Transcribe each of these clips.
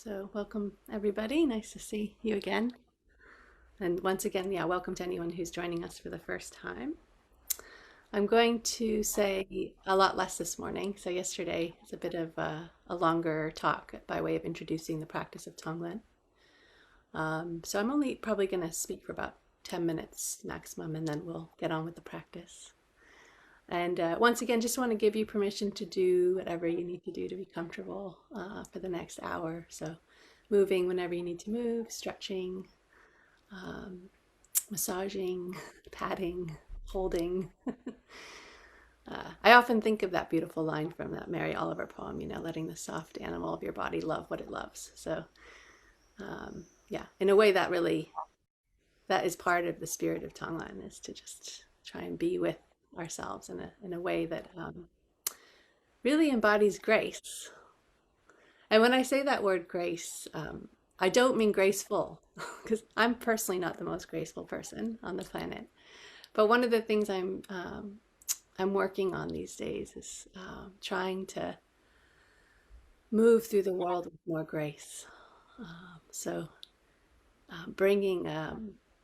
So welcome everybody. Nice to see you again. And once again, welcome to anyone who's joining us for the first time. I'm going to say a lot less this morning. So yesterday is a bit of a longer talk by way of introducing the practice of Tonglen. So I'm only probably going to speak for about 10 minutes maximum, and then we'll get on with the practice. And once again, just want to give you permission to do whatever you need to do to be comfortable for the next hour. So moving whenever you need to move, stretching, massaging, patting, holding. I often think of that beautiful line from that Mary Oliver poem, letting the soft animal of your body love what it loves. So yeah, in a way that is part of the spirit of Tonglen, is to just try and be with ourselves in a way that really embodies grace. And when I say that word grace, I don't mean graceful, because I'm personally not the most graceful person on the planet. But one of the things I'm working on these days is trying to move through the world with more grace. So bringing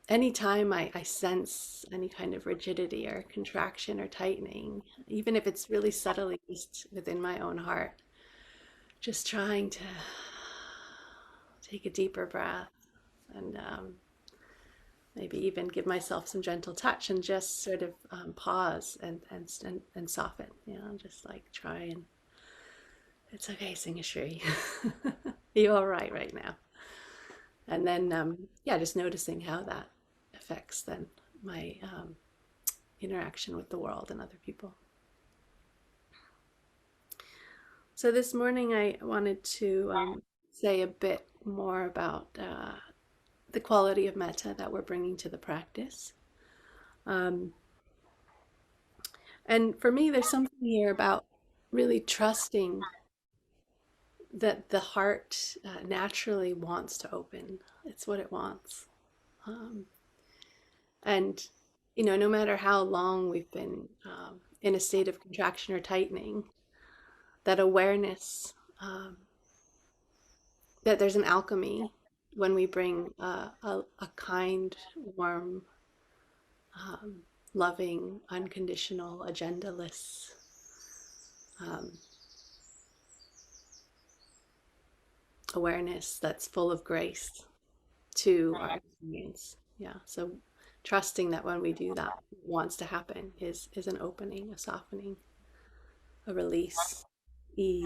anytime I sense any kind of rigidity or contraction or tightening, even if it's really subtly just within my own heart, just trying to take a deeper breath and maybe even give myself some gentle touch and just sort of pause and soften, just like try and, it's okay, Singhashri. You're all right now. And then, just noticing how that affects then my interaction with the world and other people. So this morning I wanted to say a bit more about the quality of metta that we're bringing to the practice. And for me, there's something here about really trusting that the heart naturally wants to open. It's what it wants. And, no matter how long we've been in a state of contraction or tightening, that awareness that there's an alchemy when we bring a kind, warm, loving, unconditional, agendaless awareness that's full of grace to our experience. Yeah, so trusting that when we do that, what wants to happen is an opening, a softening, a release, ease.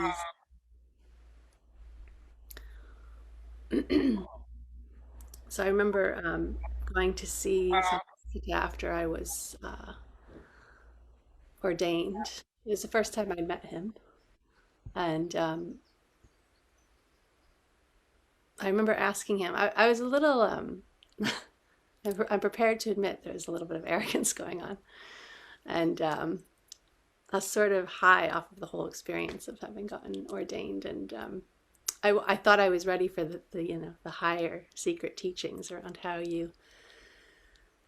So I remember going to see somebody after I was ordained. It was the first time I met him, and I remember asking him. I was a little. I'm prepared to admit there's a little bit of arrogance going on, and I was sort of high off of the whole experience of having gotten ordained, and I thought I was ready for the higher secret teachings around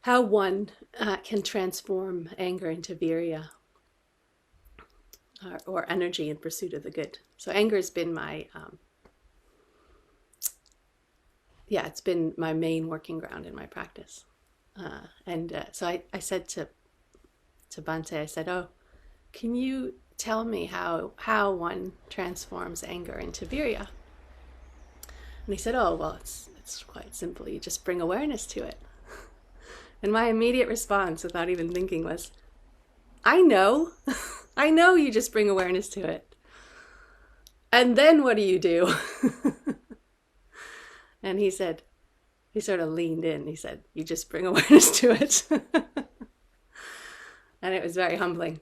how one can transform anger into virya, or energy in pursuit of the good. So anger has been my it's been my main working ground in my practice. So I said to Bante, I said, "Oh, can you tell me how one transforms anger into virya?" And he said, "Oh, well, it's quite simple. You just bring awareness to it." And my immediate response, without even thinking, was, "I know. I know you just bring awareness to it. And then what do you do?" And he said, he sort of leaned in. He said, "You just bring awareness to it." And it was very humbling.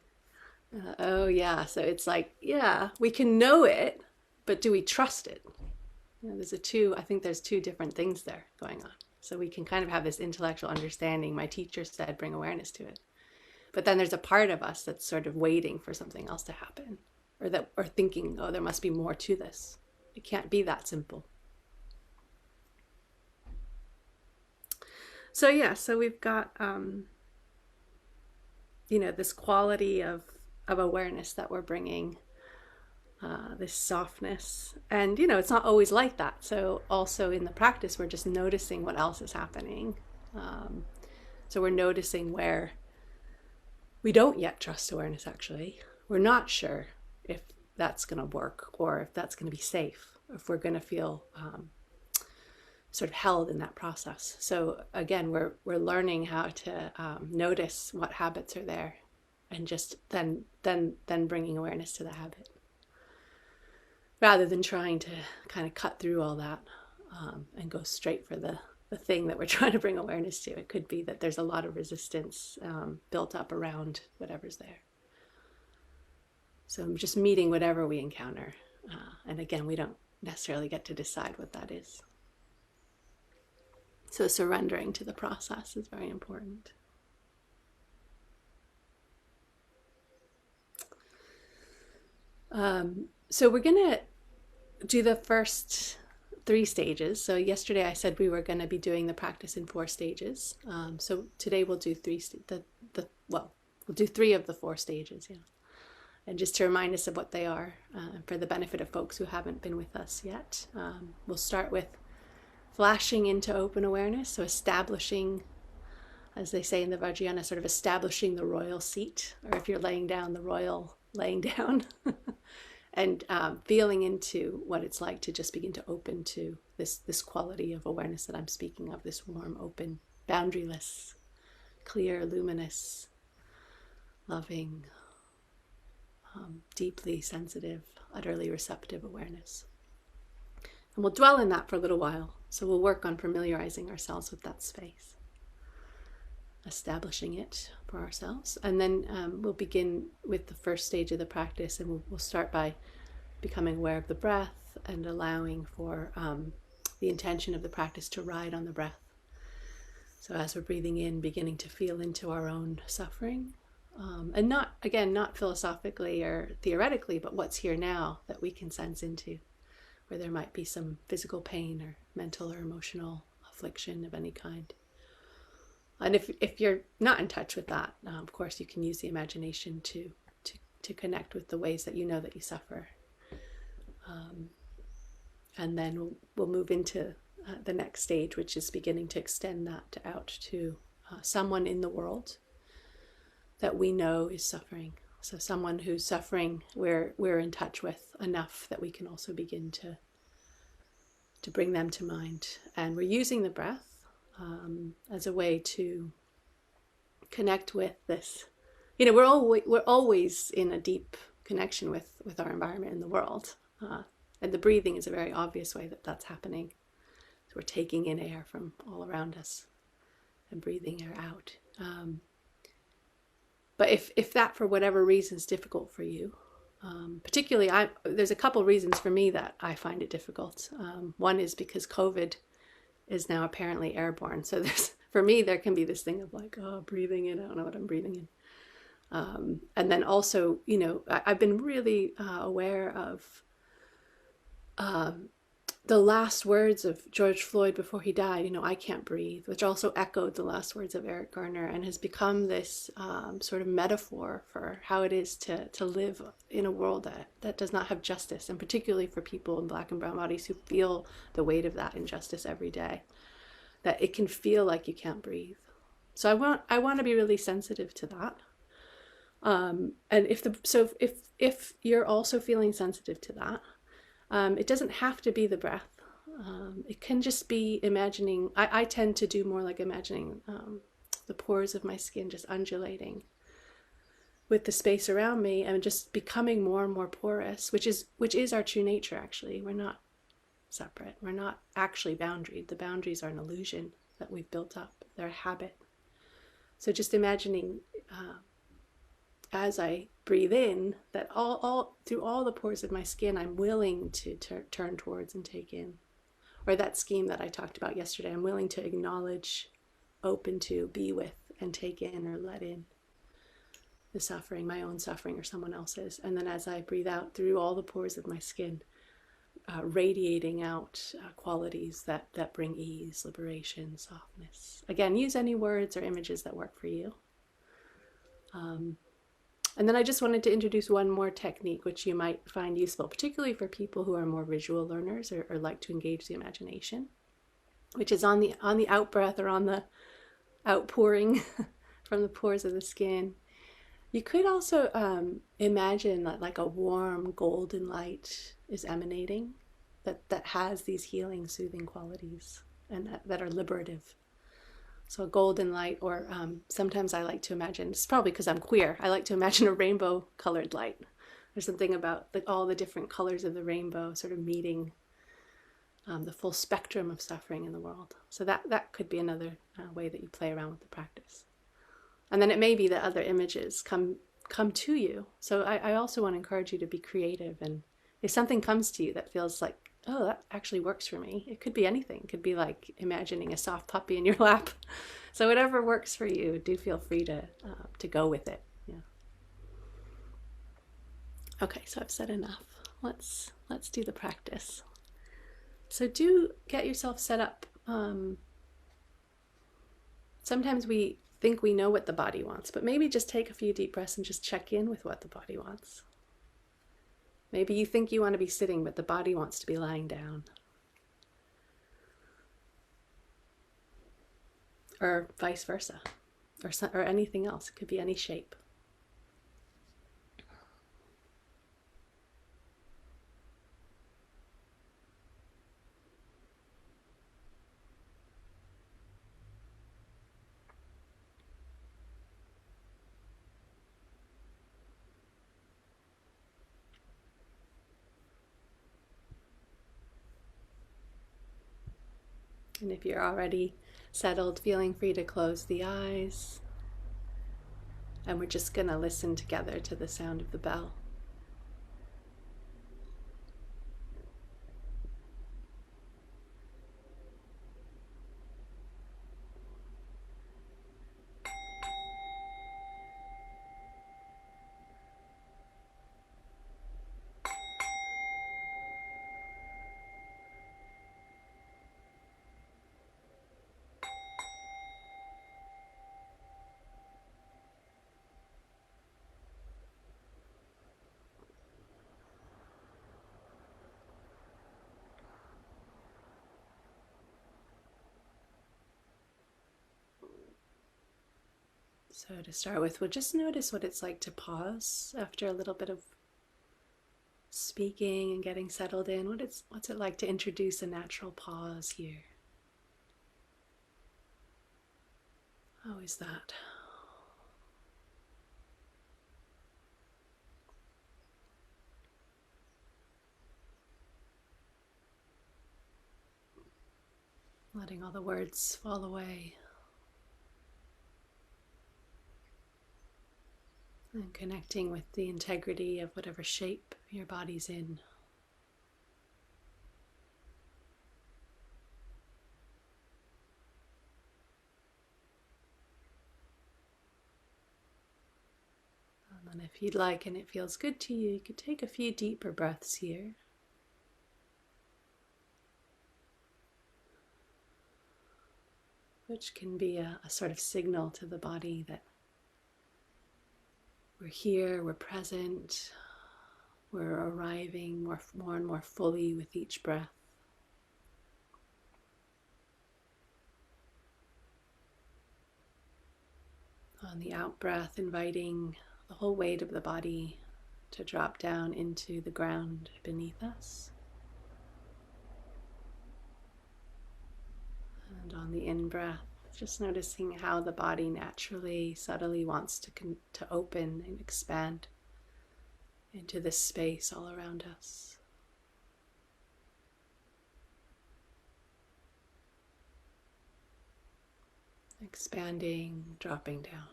Oh, yeah. So it's like, yeah, we can know it, but do we trust it? I think there's two different things there going on. So we can kind of have this intellectual understanding. My teacher said, bring awareness to it. But then there's a part of us that's sort of waiting for something else to happen, or thinking, oh, there must be more to this. It can't be that simple. So yeah, so we've got, this quality of awareness that we're bringing, this softness. And, you know, it's not always like that. So also in the practice, we're just noticing what else is happening. So we're noticing where we don't yet trust awareness, actually. We're not sure if that's going to work or if that's going to be safe, if we're going to feel sort of held in that process. So again, we're learning how to notice what habits are there, and just then bringing awareness to the habit, rather than trying to kind of cut through all that and go straight for the thing that we're trying to bring awareness to. It could be that there's a lot of resistance built up around whatever's there. So I'm just meeting whatever we encounter. And again, we don't necessarily get to decide what that is. So surrendering to the process is very important. So we're going to do the first 3 stages. So yesterday I said we were going to be doing the practice in 4 stages. So today we'll do 3 we'll do 3 of the 4 stages, yeah. And just to remind us of what they are, for the benefit of folks who haven't been with us yet, we'll start with flashing into open awareness. So establishing, as they say in the Vajrayana, sort of establishing the royal seat, or if you're laying down, the royal laying down. And feeling into what it's like to just begin to open to this quality of awareness that I'm speaking of, this warm, open, boundaryless, clear, luminous, loving, deeply sensitive, utterly receptive awareness. And we'll dwell in that for a little while. So we'll work on familiarizing ourselves with that space, establishing it for ourselves. And then we'll begin with the first stage of the practice, and we'll start by becoming aware of the breath and allowing for the intention of the practice to ride on the breath. So as we're breathing in, beginning to feel into our own suffering, and not philosophically or theoretically, but what's here now that we can sense into, where there might be some physical pain or mental or emotional affliction of any kind. And if you're not in touch with that, of course, you can use the imagination to connect with the ways that you know that you suffer. And then we'll move into the next stage, which is beginning to extend that out to someone in the world that we know is suffering. So someone who's suffering, we're in touch with enough that we can also begin to bring them to mind. And we're using the breath as a way to connect with this. You know, we're always in a deep connection with our environment in the world. And the breathing is a very obvious way that that's happening. So we're taking in air from all around us and breathing air out. But if that, for whatever reason, is difficult for you, particularly, there's a couple reasons for me that I find it difficult. One is because COVID is now apparently airborne. So for me, there can be this thing of like, oh, breathing in, I don't know what I'm breathing in. And then also, you know, I've been really aware of the last words of George Floyd before he died, you know, I can't breathe, which also echoed the last words of Eric Garner and has become this sort of metaphor for how it is to live in a world that does not have justice, and particularly for people in Black and brown bodies who feel the weight of that injustice every day, that it can feel like you can't breathe. So I want to be really sensitive to that. And if you're also feeling sensitive to that, it doesn't have to be the breath. It can just be imagining. I tend to do more like imagining the pores of my skin just undulating with the space around me and just becoming more and more porous, which is our true nature, actually. We're not separate. We're not actually boundaried. The boundaries are an illusion that we've built up. They're a habit. So just imagining as I breathe in, that all through all the pores of my skin, I'm willing to turn towards and take in. Or that scheme that I talked about yesterday, I'm willing to acknowledge, open to, be with, and take in or let in the suffering, my own suffering or someone else's. And then as I breathe out through all the pores of my skin, radiating out qualities that bring ease, liberation, softness. Again, use any words or images that work for you. And then I just wanted to introduce one more technique which you might find useful, particularly for people who are more visual learners or like to engage the imagination, which is on the out breath, or on the outpouring from the pores of the skin. You could also imagine that like a warm golden light is emanating that has these healing, soothing qualities, and that are liberative. So a golden light, or sometimes I like to imagine, it's probably because I'm queer, I like to imagine a rainbow colored light. There's something about all the different colors of the rainbow sort of meeting the full spectrum of suffering in the world. So that could be another way that you play around with the practice. And then it may be that other images come to you. So I also want to encourage you to be creative. And if something comes to you that feels like, oh, that actually works for me, it could be anything. It could be like imagining a soft puppy in your lap. So whatever works for you, do feel free to go with it. Yeah. Okay, so I've said enough. Let's do the practice. So do get yourself set up. Sometimes we think we know what the body wants, but maybe just take a few deep breaths and just check in with what the body wants. Maybe you think you want to be sitting, but the body wants to be lying down. Or vice versa, or anything else. It could be any shape. And if you're already settled, feeling free to close the eyes. And we're just going to listen together to the sound of the bell. So to start with, we'll just notice what it's like to pause after a little bit of speaking and getting settled in. What's it like to introduce a natural pause here? How is that? Letting all the words fall away. And connecting with the integrity of whatever shape your body's in. And then if you'd like and it feels good to you, you could take a few deeper breaths here. Which can be a sort of signal to the body that we're here, we're present, we're arriving more and more fully with each breath. On the out breath, inviting the whole weight of the body to drop down into the ground beneath us. And on the in breath, just noticing how the body naturally, subtly wants to open and expand into this space all around us. Expanding, dropping down.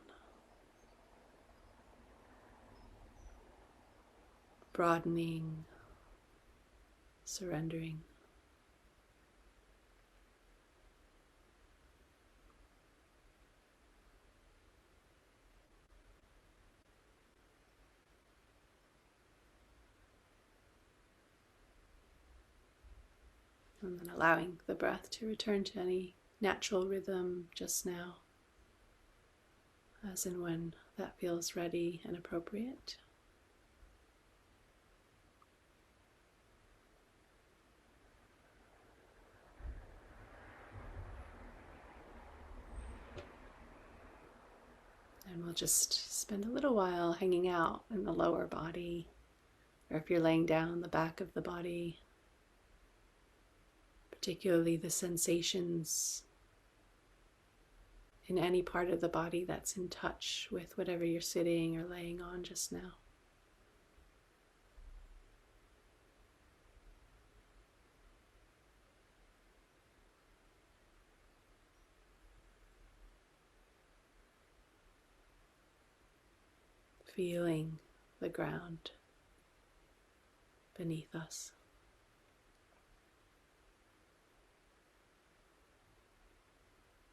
Broadening, surrendering. And then allowing the breath to return to any natural rhythm just now, as and when that feels ready and appropriate. And we'll just spend a little while hanging out in the lower body, or if you're laying down, the back of the body, particularly the sensations in any part of the body that's in touch with whatever you're sitting or laying on just now. Feeling the ground beneath us.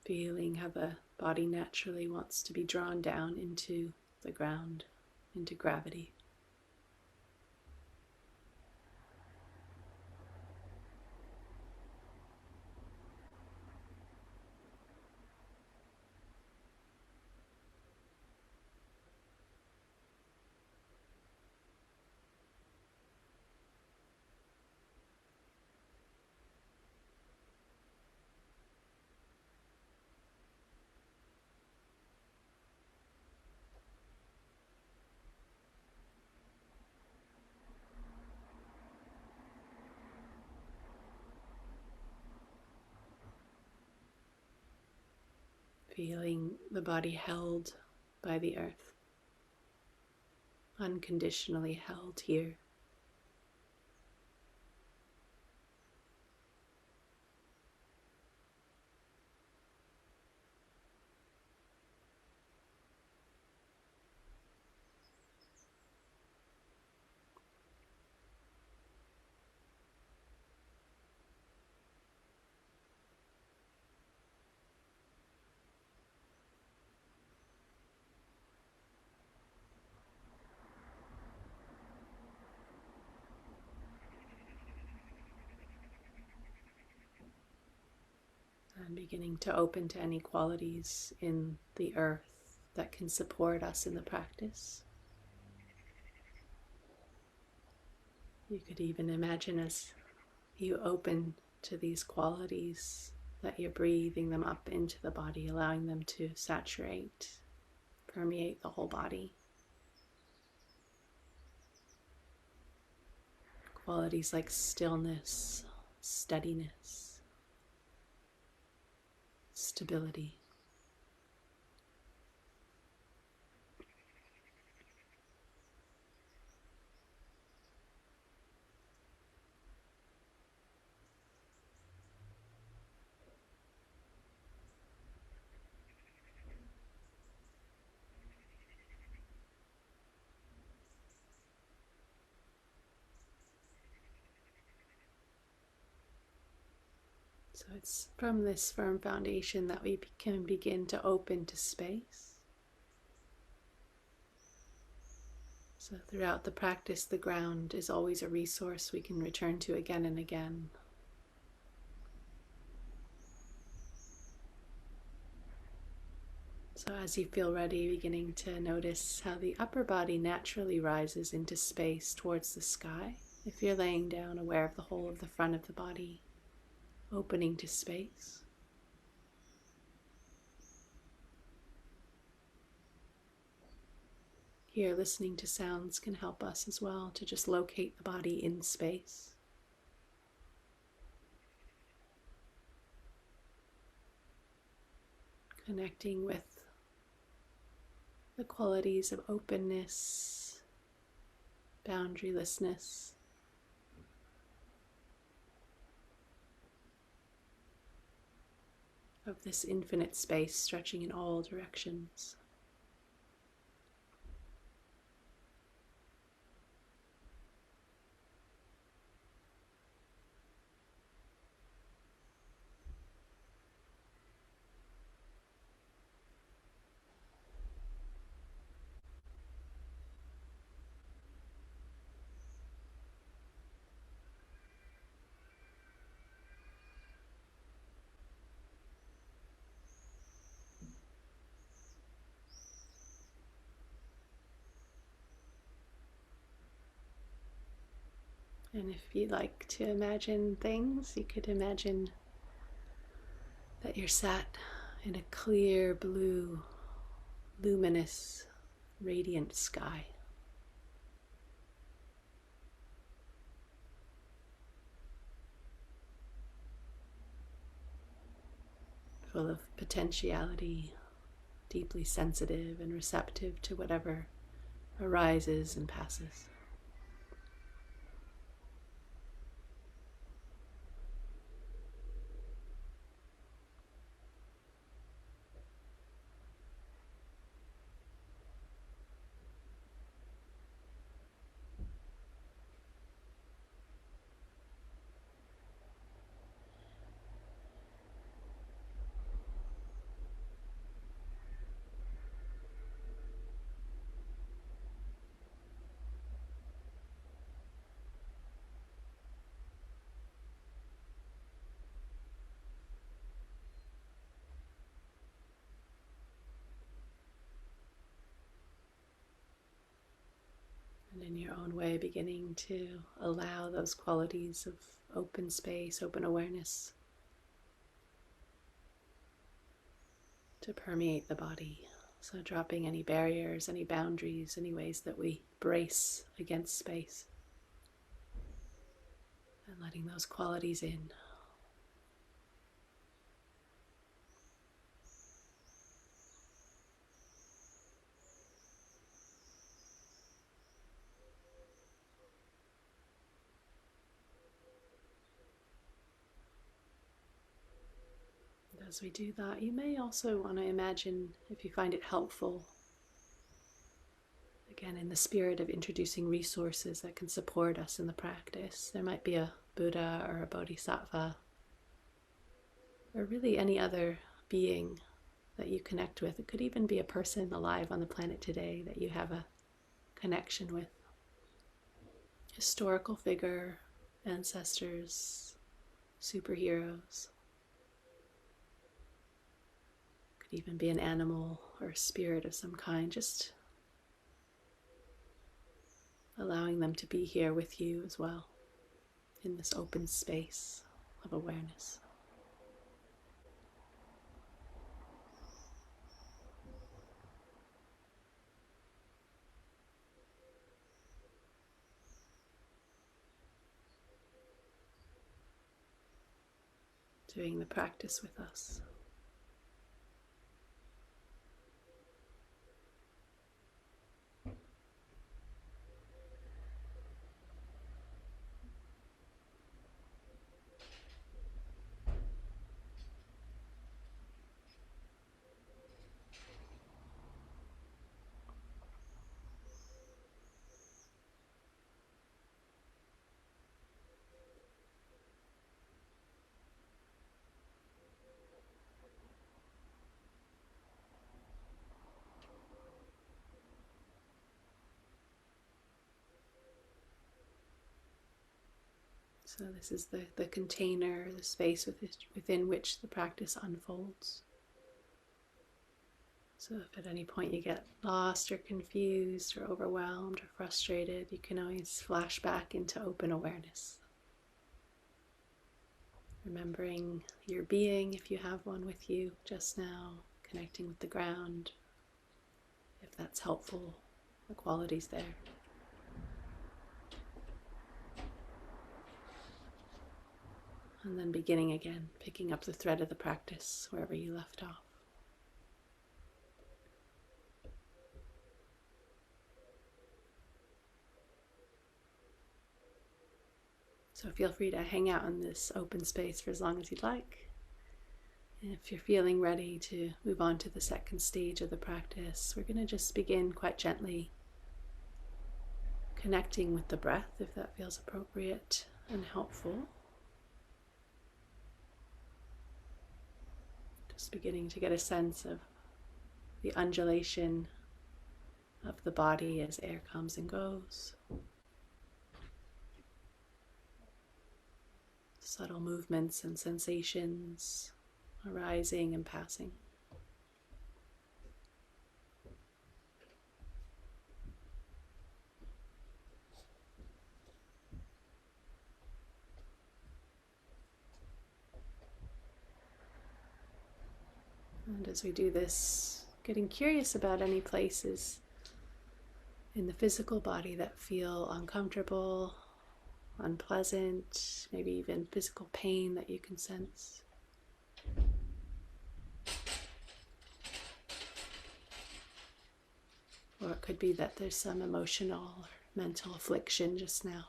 Feeling how the body naturally wants to be drawn down into the ground, into gravity. Feeling the body held by the earth, unconditionally held here. And beginning to open to any qualities in the earth that can support us in the practice. You could even imagine as you open to these qualities that you're breathing them up into the body, allowing them to saturate, permeate the whole body. Qualities like stillness, steadiness, stability. So it's from this firm foundation that we can begin to open to space. So throughout the practice, the ground is always a resource we can return to again and again. So as you feel ready, beginning to notice how the upper body naturally rises into space towards the sky. If you're laying down, aware of the whole of the front of the body, opening to space. Here, listening to sounds can help us as well to just locate the body in space. Connecting with the qualities of openness, boundarylessness, of this infinite space stretching in all directions. And if you like to imagine things, you could imagine that you're sat in a clear blue, luminous, radiant sky. Full of potentiality, deeply sensitive and receptive to whatever arises and passes. And in your own way, beginning to allow those qualities of open space, open awareness to permeate the body. So dropping any barriers, any boundaries, any ways that we brace against space, and letting those qualities in. As we do that, you may also want to imagine, if you find it helpful, again in the spirit of introducing resources that can support us in the practice. There might be a Buddha or a Bodhisattva, or really any other being that you connect with. It could even be a person alive on the planet today that you have a connection with. Historical figure, ancestors, superheroes. Even be an animal or a spirit of some kind, just allowing them to be here with you as well in this open space of awareness. Doing the practice with us. So this is the container, the space within which the practice unfolds. So if at any point you get lost or confused or overwhelmed or frustrated, you can always flash back into open awareness. Remembering your being, if you have one with you just now, connecting with the ground, if that's helpful, the qualities there. And then beginning again, picking up the thread of the practice wherever you left off. So feel free to hang out in this open space for as long as you'd like. And if you're feeling ready to move on to the second stage of the practice, we're going to just begin quite gently, connecting with the breath if that feels appropriate and helpful. Just beginning to get a sense of the undulation of the body as air comes and goes. Subtle movements and sensations arising and passing. And as we do this, getting curious about any places in the physical body that feel uncomfortable, unpleasant, maybe even physical pain that you can sense. Or it could be that there's some emotional or mental affliction just now.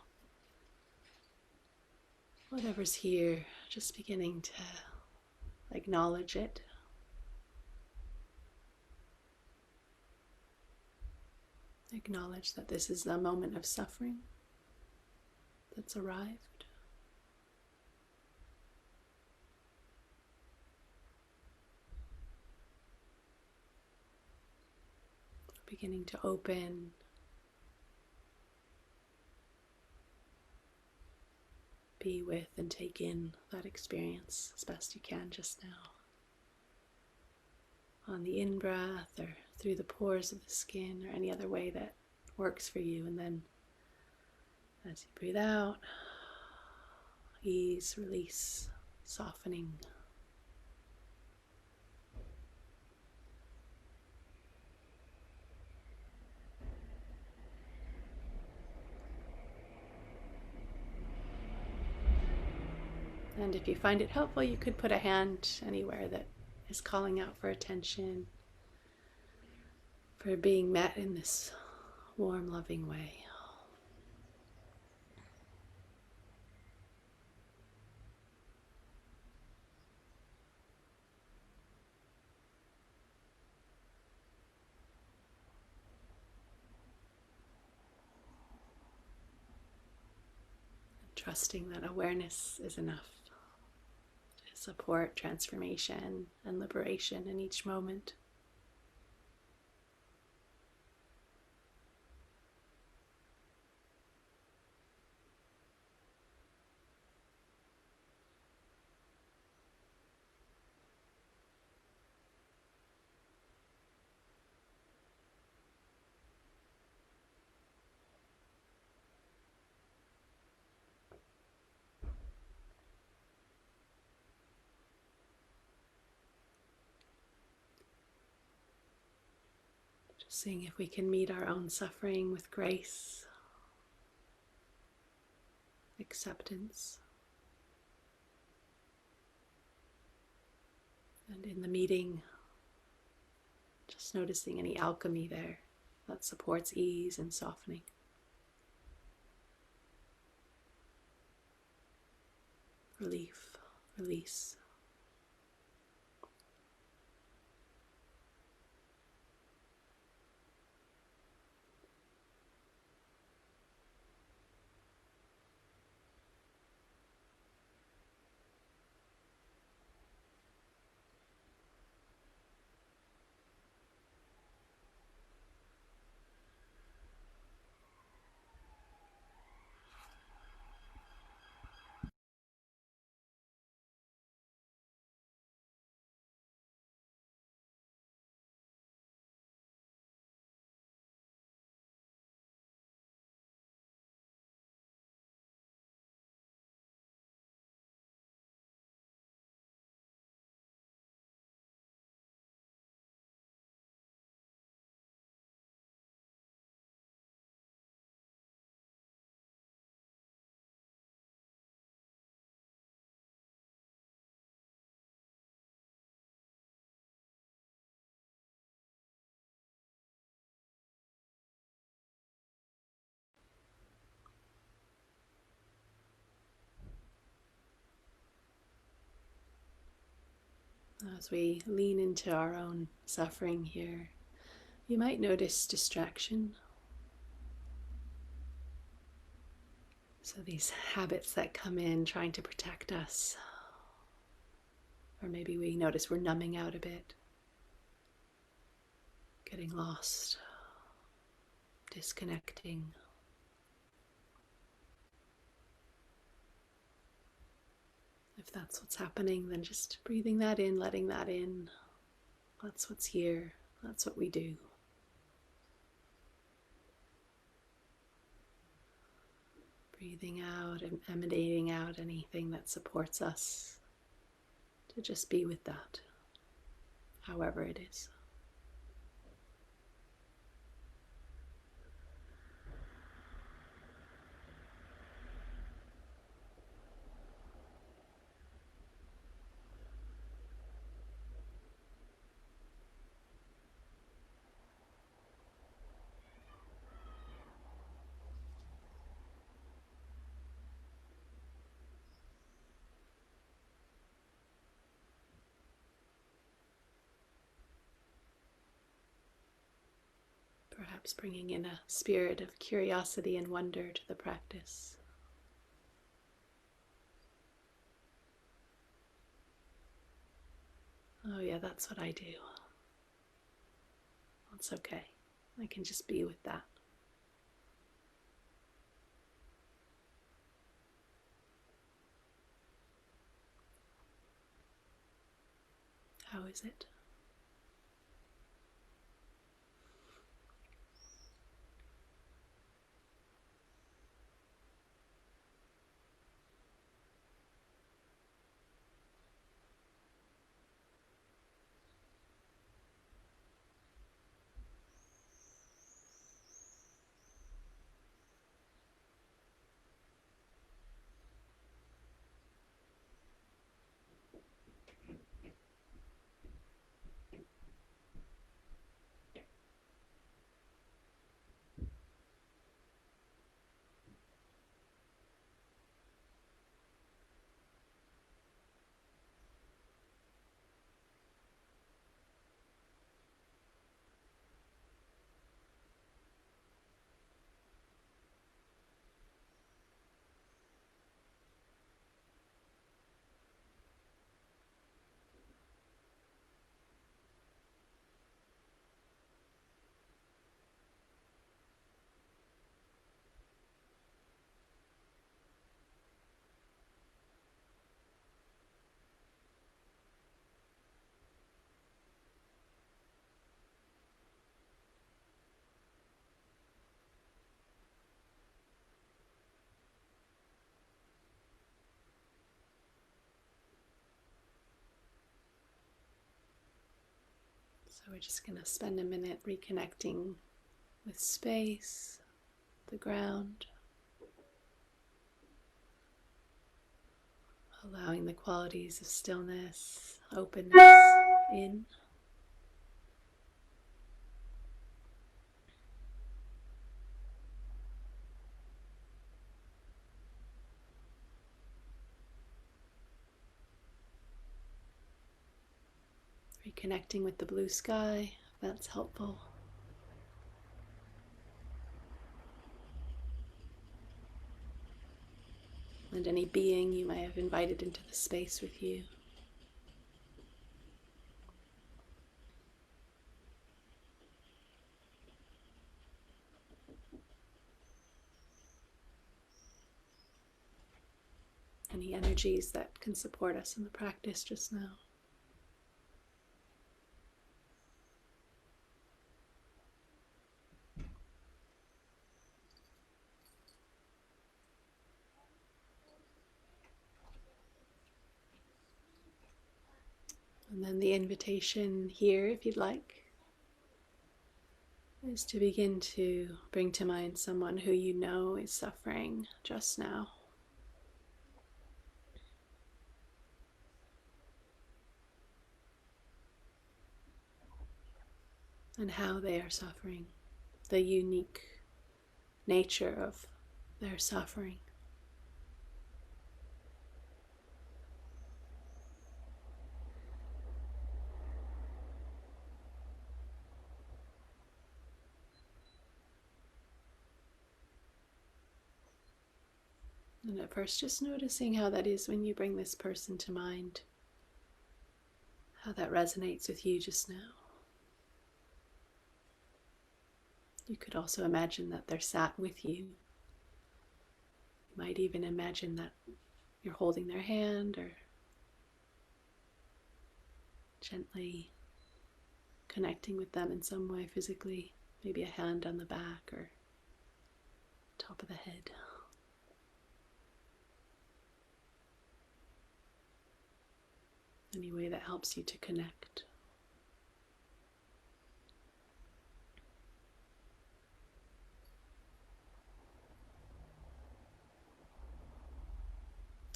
Whatever's here, just beginning to acknowledge it. Acknowledge that this is a moment of suffering that's arrived. Beginning to open, be with and take in that experience as best you can just now. On the in-breath or through the pores of the skin or any other way that works for you. And then as you breathe out, ease, release, softening. And if you find it helpful, you could put a hand anywhere that is calling out for attention, for being met in this warm, loving way. Trusting that awareness is enough to support transformation and liberation in each moment. Seeing if we can meet our own suffering with grace, acceptance, and in the meeting, just noticing any alchemy there that supports ease and softening. Relief, release. As we lean into our own suffering here, you might notice distraction. So these habits that come in trying to protect us, or maybe we notice we're numbing out a bit, getting lost, disconnecting. If that's what's happening, then just breathing that in, letting that in. That's what's here. That's what we do. Breathing out and emanating out anything that supports us to just be with that. however it is. Perhaps bringing in a spirit of curiosity and wonder to the practice. Oh yeah, that's what I do. That's okay. I can just be with that. How is it? So we're just going to spend a minute reconnecting with space, the ground, allowing the qualities of stillness, openness in. Reconnecting with the blue sky, if that's helpful. And any being you may have invited into the space with you. Any energies that can support us in the practice just now. And then the invitation here, if you'd like, is to begin to bring to mind someone who you know is suffering just now. And how they are suffering, the unique nature of their suffering. And at first, just noticing how that is when you bring this person to mind, how that resonates with you just now. You could also imagine that they're sat with you. You might even imagine that you're holding their hand or gently connecting with them in some way physically, maybe a hand on the back or top of the head. Any way that helps you to connect.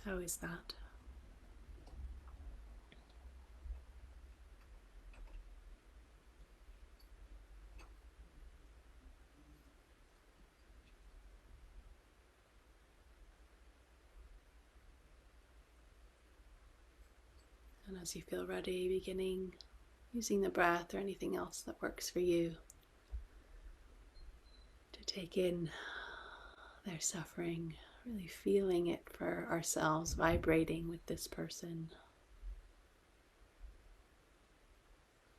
How is that? And as you feel ready, beginning using the breath or anything else that works for you to take in their suffering, really feeling it for ourselves, vibrating with this person,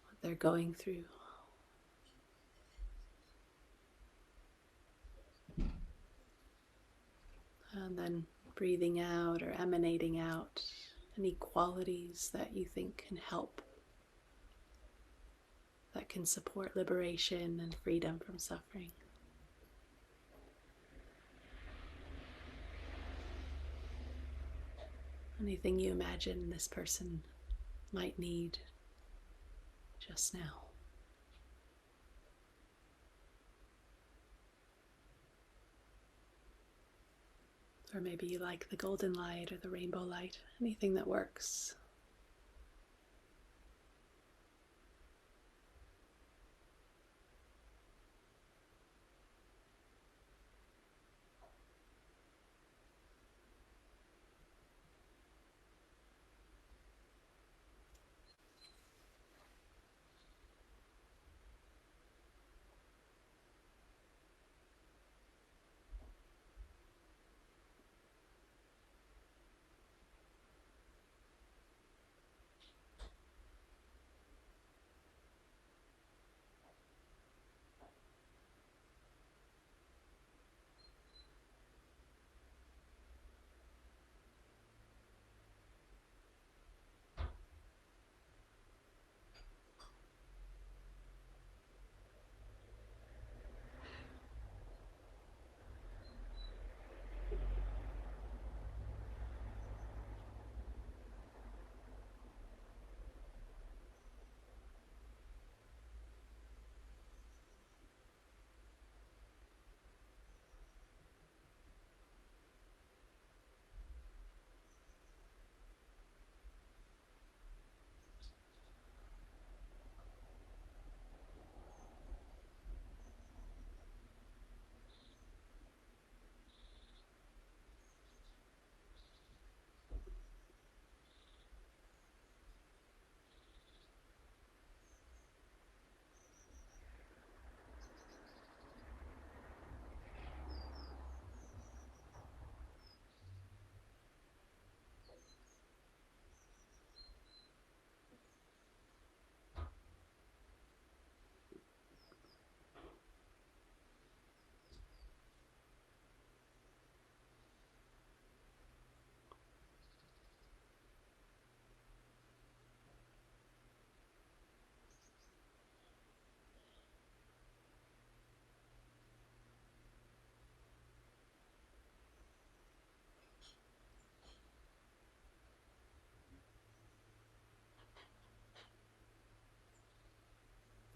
what they're going through. And then breathing out or emanating out any qualities that you think can help, that can support liberation and freedom from suffering. Anything you imagine this person might need just now. Or maybe you like the golden light or the rainbow light, anything that works.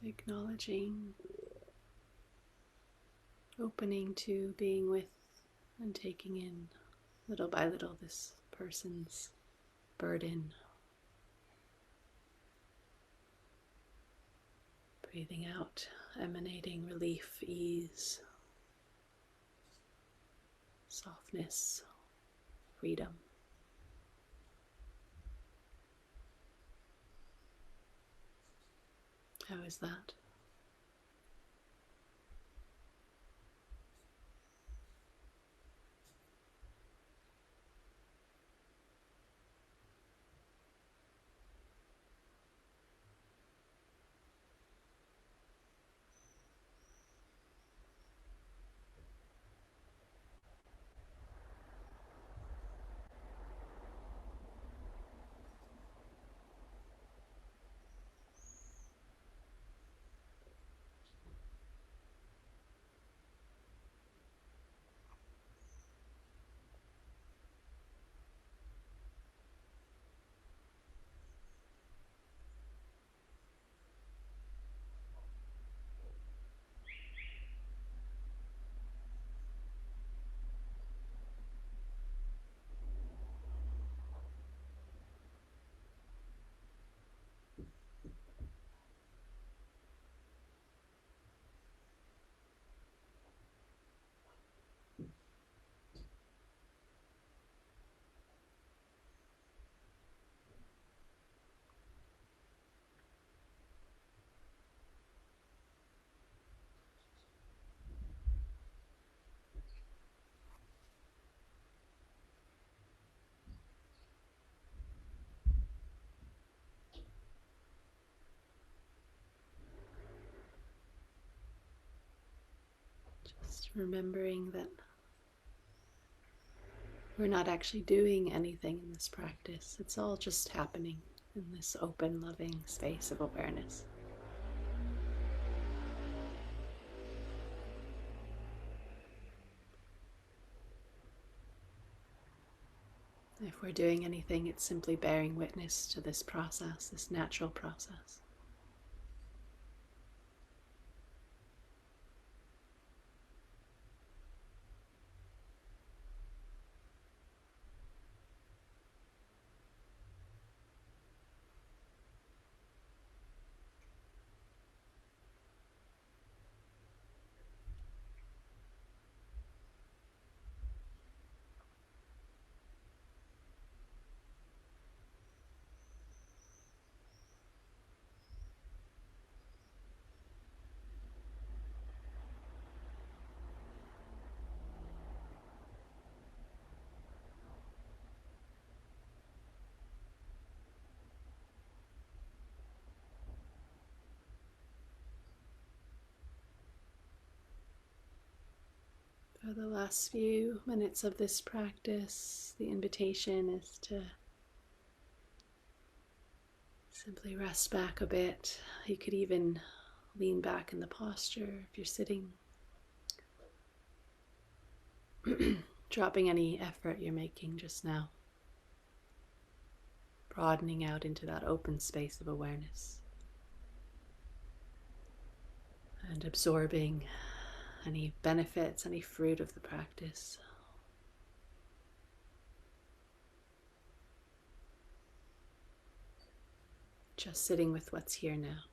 Acknowledging, opening to being with and taking in little by little this person's burden. Breathing out, emanating relief, ease, softness, freedom. How is that? remembering that we're not actually doing anything in this practice. It's all just happening in this open, loving space of awareness. If we're doing anything, it's simply bearing witness to this process, this natural process. For the last few minutes of this practice, the invitation is to simply rest back a bit. You could even lean back in the posture if you're sitting, dropping any effort you're making just now, broadening out into that open space of awareness and absorbing any benefits, any fruit of the practice. Just sitting with what's here now.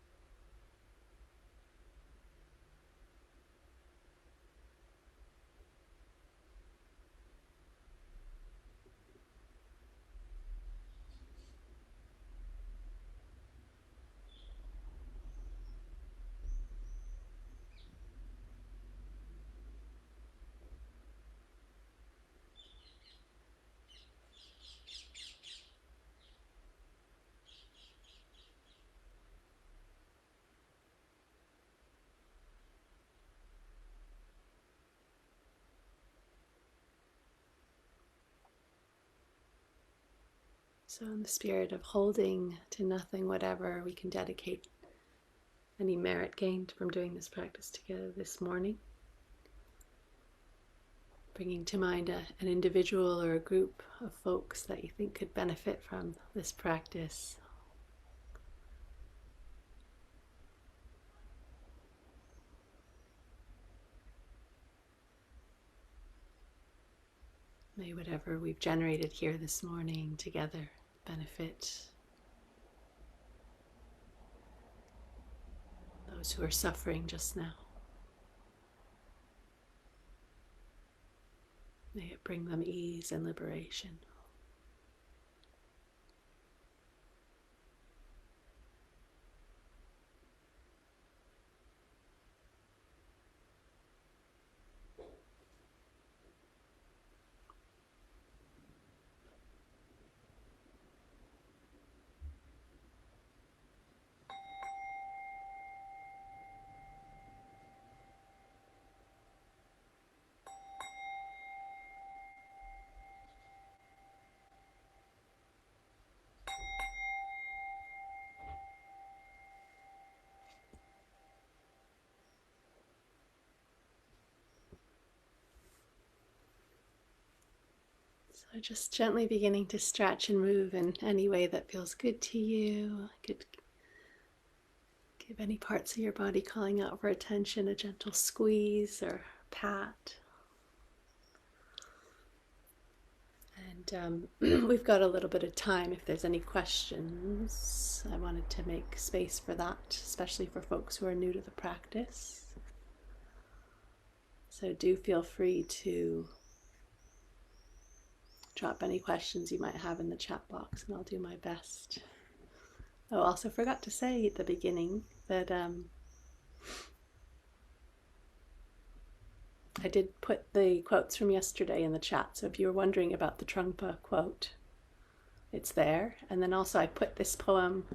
So in the spirit of holding to nothing, whatever, we can dedicate any merit gained from doing this practice together this morning. Bringing to mind an individual or a group of folks that you think could benefit from this practice. May whatever we've generated here this morning together benefit those who are suffering just now. May it bring them ease and liberation. So just gently beginning to stretch and move in any way that feels good to you. Could give any parts of your body calling out for attention a gentle squeeze or pat. And we've got a little bit of time if there's any questions. I wanted to make space for that, especially for folks who are new to the practice. So do feel free to drop any questions you might have in the chat box, and I'll do my best. Oh, also forgot to say at the beginning that I did put the quotes from yesterday in the chat, so if you were wondering about the Trungpa quote, it's there. And then also I put this poem,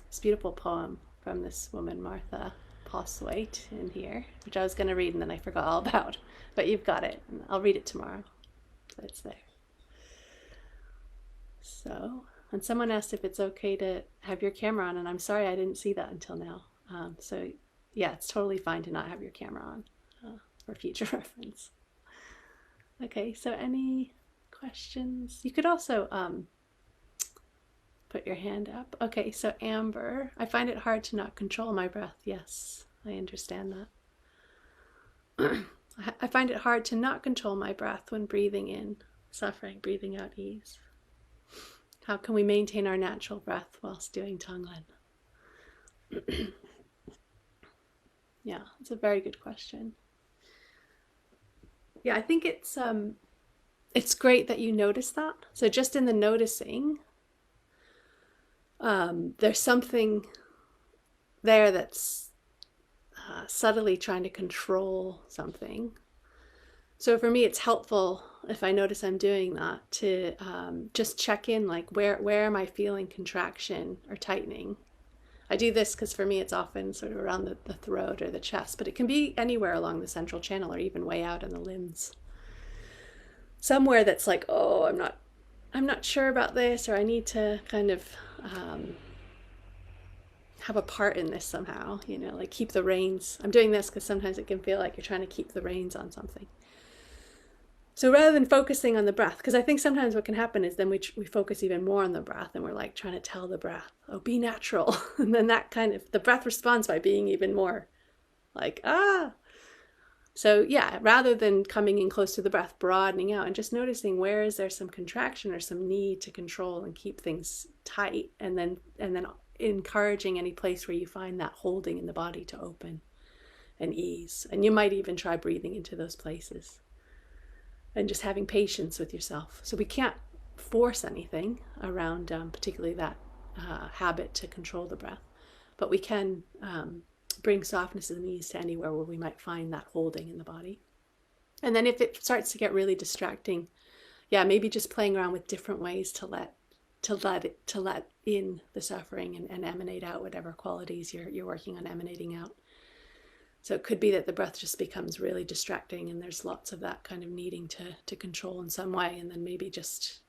this beautiful poem from this woman, Martha pulse weight in here, which I was going to read and then I forgot all about. But you've got it, and I'll read it tomorrow. So it's there. So, and someone asked if it's okay to have your camera on, and I'm sorry I didn't see that until now. So yeah, it's totally fine to not have your camera on for future reference. Okay, so any questions? You could also put your hand up. Okay, so Amber, I find it hard to not control my breath. Yes, I understand that. I find it hard to not control my breath when breathing in, suffering, breathing out, ease. How can we maintain our natural breath whilst doing Tonglen? Yeah, it's a very good question. Yeah, I think it's great that you notice that. So just in the noticing, there's something there that's subtly trying to control something. So for me, it's helpful if I notice I'm doing that to just check in, like where am I feeling contraction or tightening? I do this because for me it's often sort of around the throat or the chest, but it can be anywhere along the central channel or even way out in the limbs. Somewhere that's like, oh, I'm not sure about this, or I need to kind of have a part in this somehow, you know, like keep the reins. I'm doing this because sometimes it can feel like you're trying to keep the reins on something. So rather than focusing on the breath, because I think sometimes what can happen is then we focus even more on the breath and we're like trying to tell the breath, oh, be natural. And then that kind of, the breath responds by being even more like, ah. So yeah, rather than coming in close to the breath, broadening out and just noticing where is there some contraction or some need to control and keep things tight, and then encouraging any place where you find that holding in the body to open and ease. And you might even try breathing into those places. And just having patience with yourself. So we can't force anything around particularly that habit to control the breath, but we can bring softness and ease to anywhere where we might find that holding in the body. And then if it starts to get really distracting, yeah, maybe just playing around with different ways to let in the suffering and emanate out whatever qualities you're working on emanating out. So it could be that the breath just becomes really distracting and there's lots of that kind of needing to control in some way, and then maybe just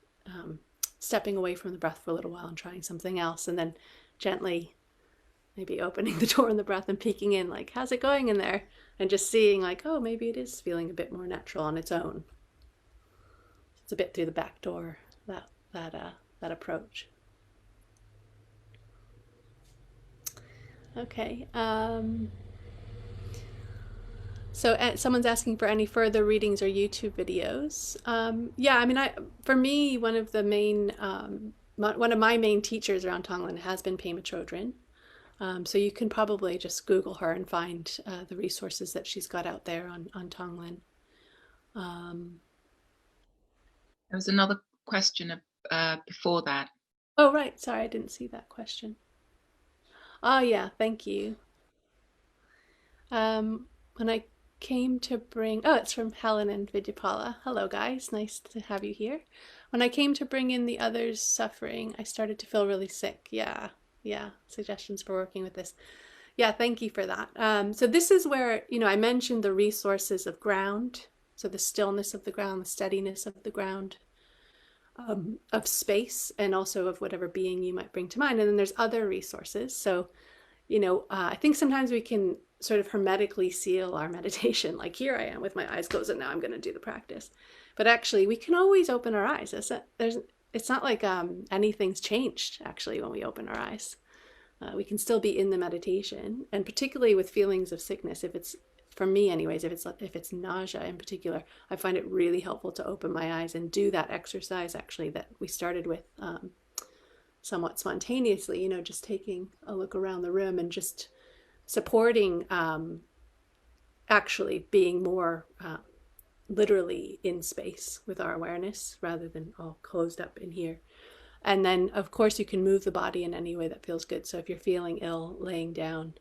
stepping away from the breath for a little while and trying something else, and then gently maybe opening the door in the breath and peeking in, like, how's it going in there? And just seeing like, oh, maybe it is feeling a bit more natural on its own. It's a bit through the back door, that approach. Okay. So someone's asking for any further readings or YouTube videos. Yeah, I mean, for me, one of my main teachers around Tonglen has been Pema Chodron. So you can probably just Google her and find the resources that she's got out there on Tonglen. There was another question before that. Oh, right. Sorry, I didn't see that question. Oh, yeah. Thank you. When I came to bring, oh, it's from Helen and Vidyapala. Hello, guys. Nice to have you here. When I came to bring in the others' suffering, I started to feel really sick. Yeah. Suggestions for working with this. Yeah, thank you for that. So this is where, I mentioned the resources of ground. So the stillness of the ground, the steadiness of the ground, of space, and also of whatever being you might bring to mind. And then there's other resources. So, I think sometimes we can sort of hermetically seal our meditation. Like, here I am with my eyes closed and now I'm going to do the practice. But actually, we can always open our eyes. It's not like anything's changed, actually, when we open our eyes. We can still be in the meditation. And particularly with feelings of sickness, for me anyways, if it's nausea in particular, I find it really helpful to open my eyes and do that exercise, actually, that we started with somewhat spontaneously, just taking a look around the room and just supporting actually being more literally in space with our awareness rather than all closed up in here. And then, of course, you can move the body in any way that feels good. So if you're feeling ill, laying down,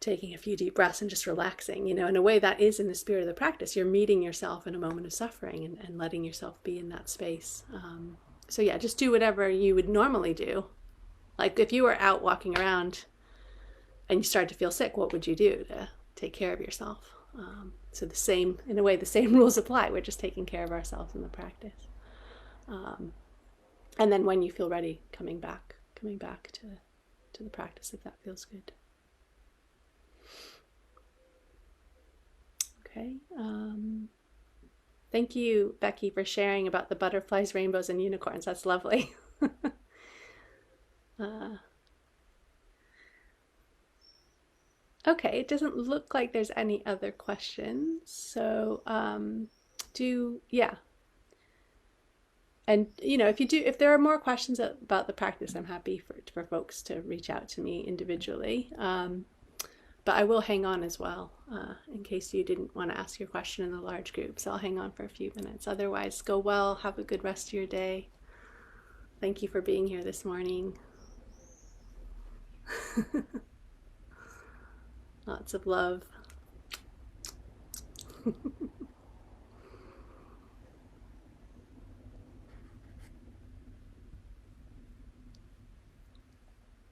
taking a few deep breaths and just relaxing, in a way that is in the spirit of the practice. You're meeting yourself in a moment of suffering and letting yourself be in that space. So yeah, just do whatever you would normally do. Like if you were out walking around and you start to feel sick, what would you do to take care of yourself? So the same, in a way, the same rules apply. We're just taking care of ourselves in the practice. And then when you feel ready, coming back to the practice, if that feels good. Okay. Thank you, Becky, for sharing about the butterflies, rainbows, and unicorns. That's lovely. Okay, it doesn't look like there's any other questions. So yeah. And if there are more questions about the practice, I'm happy for folks to reach out to me individually. But I will hang on as well, in case you didn't want to ask your question in the large group. So I'll hang on for a few minutes. Otherwise, go well. Have a good rest of your day. Thank you for being here this morning. Lots of love.